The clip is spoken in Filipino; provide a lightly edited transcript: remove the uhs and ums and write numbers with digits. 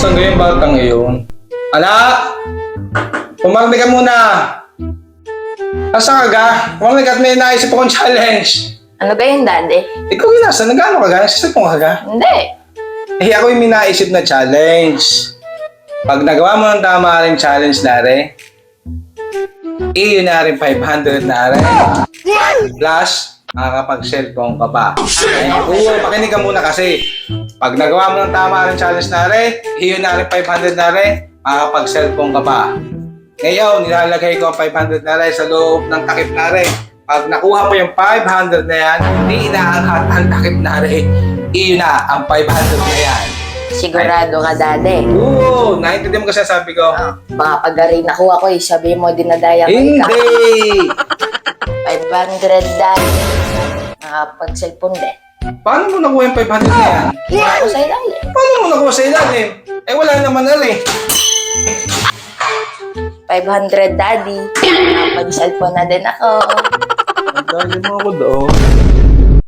Nasaan yung batang iyon? Anak! Pumarni ka muna! Nasaan ka ga? Pumarni ka at may naisip akong challenge. Ano ba yun, Daddy? Ikaw yung nasa, nag-ano ka ga? Nagsisipong ka ga? Hindi. Eh ako yung may naisip na challenge. Pag nagawa mo ng tama rin challenge nare, yun na rin 500 nare. Plus, makakapag-cellphone ka pa. Oo, pakinig ka muna kasi. Pag nagawa mo ng tama rin challenge nare, yun na rin 500 nare, makakapag-cellphone ka pa. Ngayon, nilalagay ko ang 500 nare sa loob ng takip nare. Pag nakuha mo yung 500 na yan, hindi inaangkat ang takip nare. Iyon na ang 500 na yan. Sigurado ka, Daddy. Oo, naiintindihan mo kasi sabi ko. Baka pag aray nakuha ko, sabi mo dinadaya ko Hindi! ikaw. 500, Daddy. Nakapag-cellphone din. Paano mo nakuha yung 500 na yan? Kinuha ko sa ilalim. Paano mo nakuha sa ilalim? Eh wala naman ali. 500, Daddy. Nakapag-cellphone na din ako. Ang dali mo ako doon.